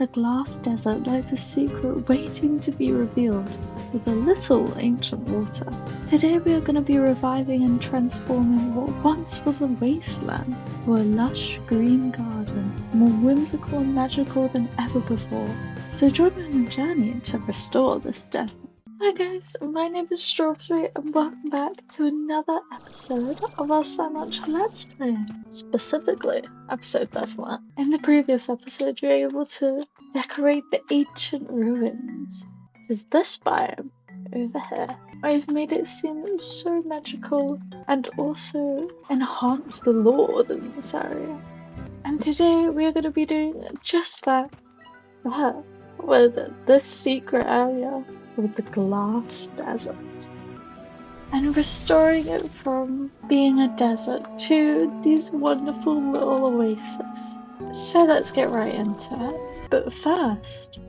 the glass desert lies a secret waiting to be revealed with a little ancient water. Today we are going to be reviving and transforming what once was a wasteland to a lush green garden, more whimsical and magical than ever before. So join me on a journey to restore this desert. Hi guys, my name is Strawberry and welcome back to another episode of our So Much Let's Play, specifically episode 31. In the previous episode, you were able to decorate the ancient ruins, which is this biome over here. I've made it seem so magical and also enhance the lore in this area. And today we are going to be doing just that, with this secret area with the glass desert and restoring it from being a desert to these wonderful little oases. So let's get right into it. But first,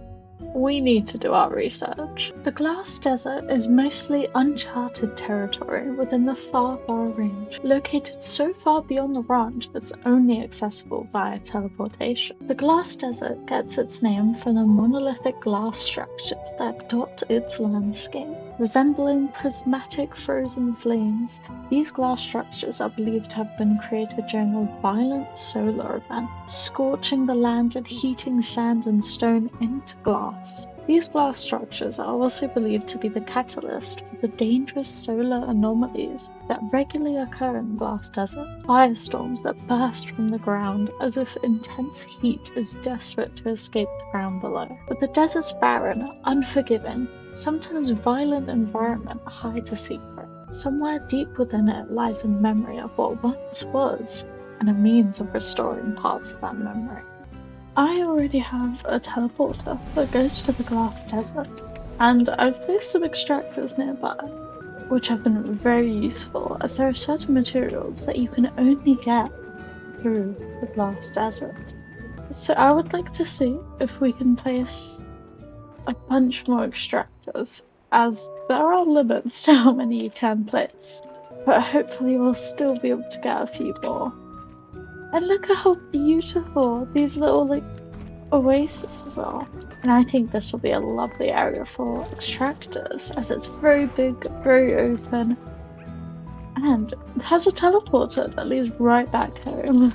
we need to do our research. The glass desert is mostly uncharted territory within the far range, located so far beyond the ranch it's only accessible via teleportation. The glass desert gets its name from the monolithic glass structures that dot its landscape. Resembling prismatic frozen flames, these glass structures are believed to have been created during a violent solar event, scorching the land and heating sand and stone into glass. These glass structures are also believed to be the catalyst for the dangerous solar anomalies that regularly occur in the glass desert. Firestorms that burst from the ground as if intense heat is desperate to escape the ground below. But the desert's barren, unforgiving, sometimes violent environment hides a secret. Somewhere deep within it lies a memory of what once was, and a means of restoring parts of that memory. I already have a teleporter that goes to the glass desert, and I've placed some extractors nearby, which have been very useful as there are certain materials that you can only get through the glass desert. So I would like to see if we can place a bunch more extractors, as there are limits to how many you can place, but hopefully we'll still be able to get a few more. And look at how beautiful these little oases are. And I think this will be a lovely area for extractors as it's very big, very open, and it has a teleporter that leads right back home.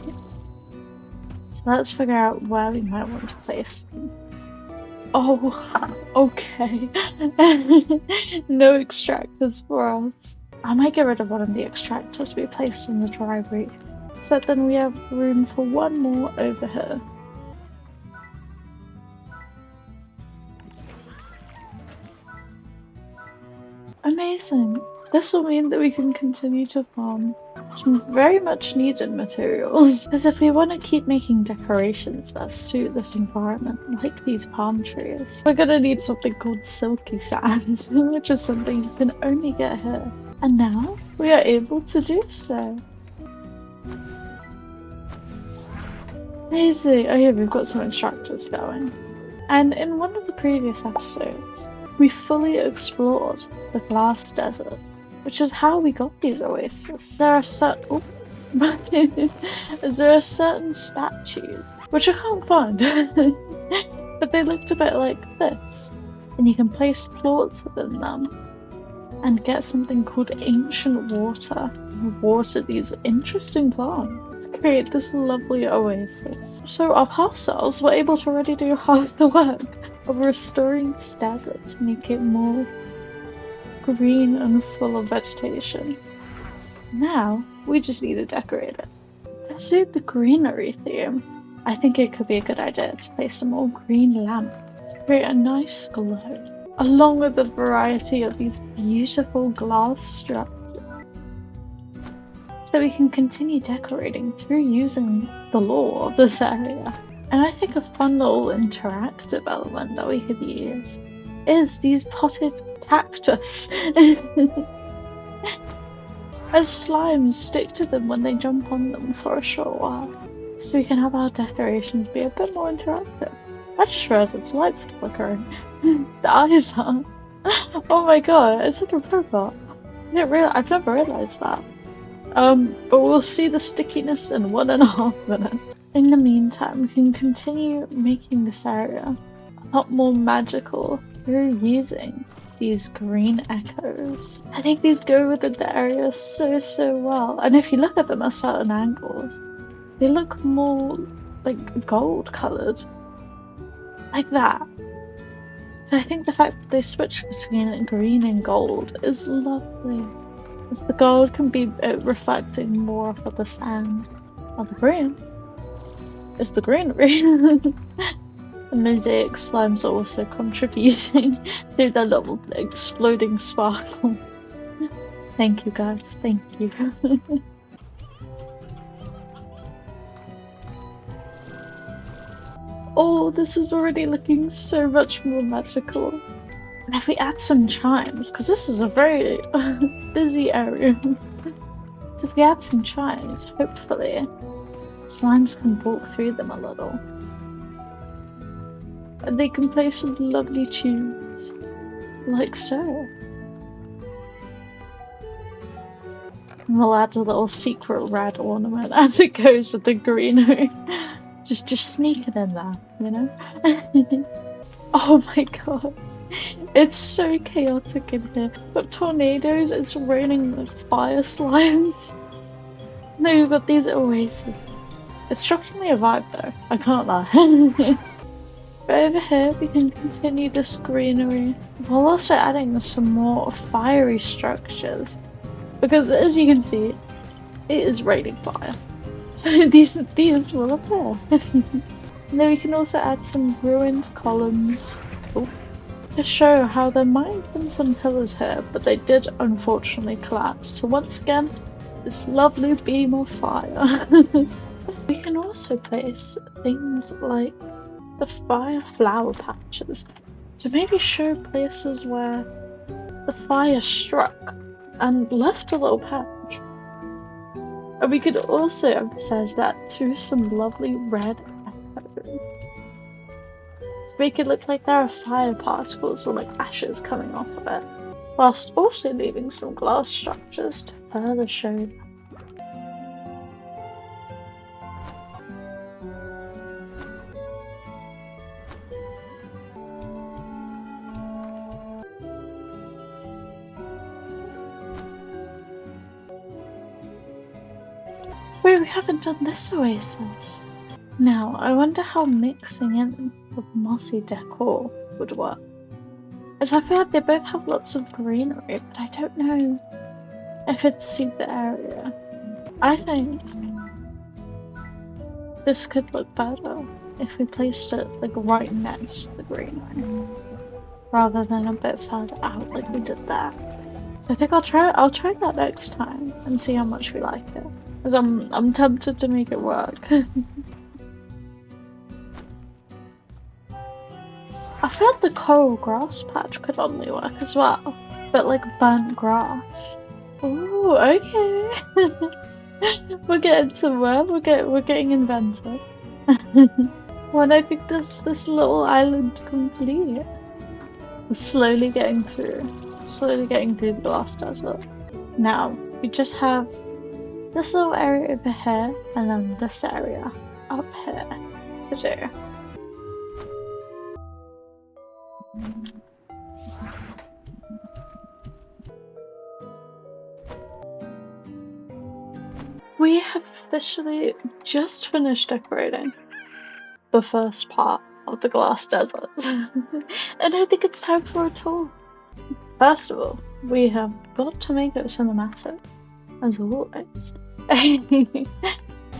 So let's figure out where we might want to place them. Oh, okay. No extractors for us. I might get rid of one of the extractors we placed on the dry reef. So then we have room for one more over here. Amazing! This will mean that we can continue to farm some very much needed materials. Because if we want to keep making decorations that suit this environment, like these palm trees, we're gonna need something called silky sand, which is something you can only get here. And now we are able to do so. Amazing! Oh yeah, we've got some instructors going. And in one of the previous episodes, we fully explored the glass desert, which is how we got these oases. There are there are certain statues, which I can't find, but they looked a bit like this, and you can place plants within them and get something called ancient water and water these interesting plants to create this lovely oasis. So our past selves were able to already do half the work of restoring this desert to make it more green and full of vegetation. Now we just need to decorate it. To suit the greenery theme, I think it could be a good idea to place some more green lamps to create a nice glow, along with a variety of these beautiful glass structures, so we can continue decorating through using the lore of this area. And I think a fun little interactive element that we could use is these potted cactus. As slimes stick to them when they jump on them for a short while, so we can have our decorations be a bit more interactive. I just realized its lights are flickering. The eyes are. Oh my god, it's like a robot. I've never realized that. But we'll see the stickiness in 1.5 minutes. In the meantime, we can continue making this area a lot more magical through using these green echoes. I think these go within the area so well, and if you look at them at certain angles, they look more like gold colored, like that. So I think the fact that they switch between green and gold is lovely, as the gold can be reflecting more off of the sand, while the green is the greenery. The mosaic slimes are also contributing to their little exploding sparkles. Thank you guys, thank you. Oh, this is already looking so much more magical. And if we add some chimes, because this is a very busy area, so if we add some chimes, hopefully slimes can walk through them a little. And they can play some lovely tunes, like so. And we'll add a little secret red ornament as it goes with the greenery. Just sneak it in there, you know? Oh my god. It's so chaotic in here. Got tornadoes, it's raining fire slimes. No, we've got these oases. It's shockingly a vibe though, I can't lie. But over here we can continue this greenery while also adding some more fiery structures. Because as you can see, it is raining fire. So these will appear. And then we can also add some ruined columns. Ooh. To show how there might have been some pillars here, but they did unfortunately collapse to once again this lovely beam of fire. We can also place things like the fire flower patches to maybe show places where the fire struck and left a little patch. And we could also emphasize that through some lovely red echoes to make it look like there are fire particles or like ashes coming off of it, whilst also leaving some glass structures to further show them. Wait, we haven't done this oasis. Now, I wonder how mixing in with mossy decor would work. As I feel like they both have lots of greenery, but I don't know if it'd suit the area. I think this could look better if we placed it like right next to the greenery, rather than a bit further out like we did there. So I think I'll try that next time and see how much we like it. Because I'm tempted to make it work. I felt the coral grass patch could only work as well, but like burnt grass. Ooh, okay. We're getting somewhere. We're getting inventive. When I think this little island complete, we're slowly getting through the glass desert. Now we just have this little area over here, and then this area up here to do. We have officially just finished decorating the first part of the glass desert, and I think it's time for a tour. First of all, we have got to make it cinematic, as always.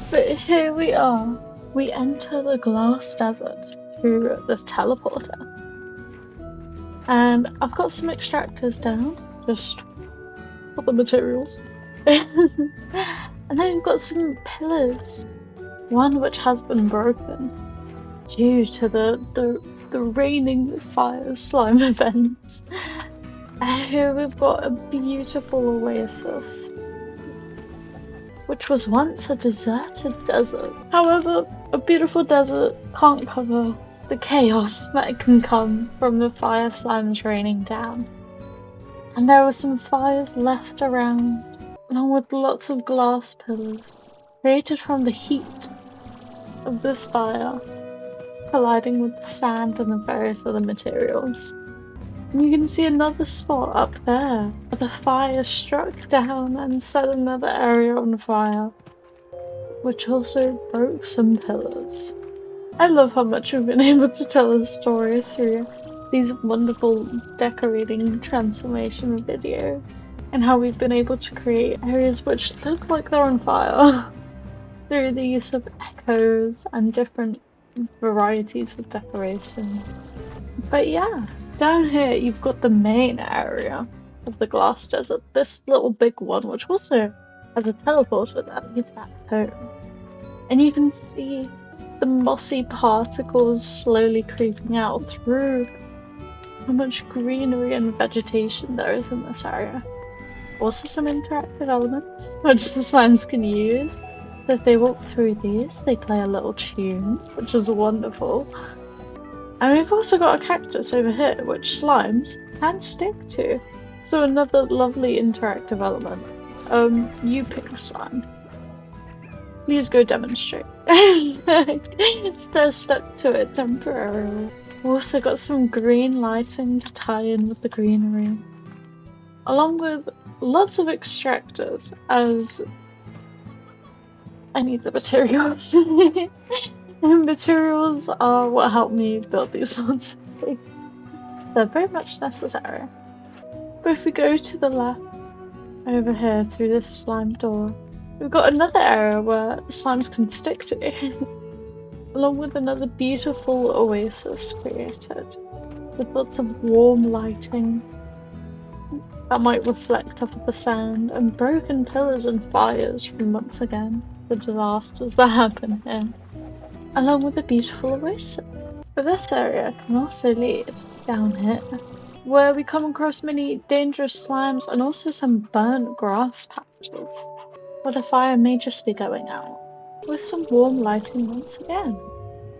But here we are. We enter the glass desert through this teleporter. And I've got some extractors down, just for the materials. And then we've got some pillars. One which has been broken due to the raining fire slime events. And here we've got a beautiful oasis, which was once a deserted desert. However, a beautiful desert can't cover the chaos that can come from the fire slimes raining down. And there were some fires left around, along with lots of glass pillars, created from the heat of this fire colliding with the sand and the various other materials. And you can see another spot up there where the fire struck down and set another area on fire, which also broke some pillars. I love how much we've been able to tell a story through these wonderful decorating transformation videos, and how we've been able to create areas which look like they're on fire through the use of echoes and different varieties of decorations. But yeah, down here you've got the main area of the glass desert, this little big one, which also has a teleporter that leads back home. And you can see the mossy particles slowly creeping out through how much greenery and vegetation there is in this area. Also some interactive elements which the slimes can use. So if they walk through these, they play a little tune, which is wonderful. And we've also got a cactus over here, which slimes can stick to. So another lovely interactive element. You pick a slime. Please go demonstrate. They're stuck to it temporarily. We've also got some green lighting to tie in with the greenery, along with lots of extractors, as I need the materials. And materials are what helped me build these sorts of things. They're very much necessary. But if we go to the left, over here through this slime door, we've got another area where slimes can stick to, along with another beautiful oasis created, with lots of warm lighting that might reflect off of the sand, and broken pillars and fires from, once again, the disasters that happen here, along with a beautiful oasis. But this area can also lead down here, where we come across many dangerous slimes and also some burnt grass patches, where the fire may just be going out, with some warm lighting once again.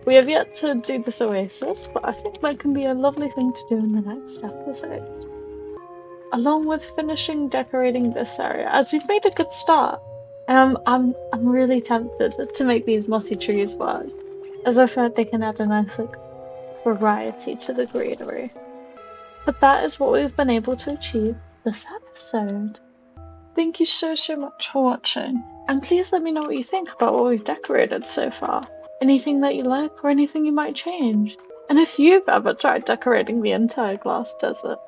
We have yet to do this oasis, but I think that can be a lovely thing to do in the next episode. Along with finishing decorating this area, as we've made a good start. I'm really tempted to make these mossy trees work, as I've heard they can add a nice variety to the greenery. But that is what we've been able to achieve this episode. Thank you so much for watching, and please let me know what you think about what we've decorated so far. Anything that you like or anything you might change. And if you've ever tried decorating the entire glass desert.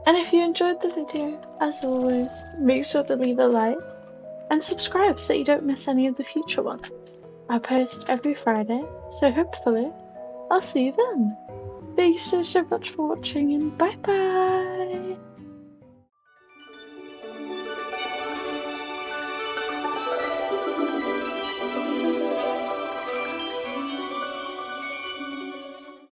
And if you enjoyed the video, as always, make sure to leave a like and subscribe so you don't miss any of the future ones. I post every Friday, so hopefully I'll see you then. Thanks so much for watching, and bye bye!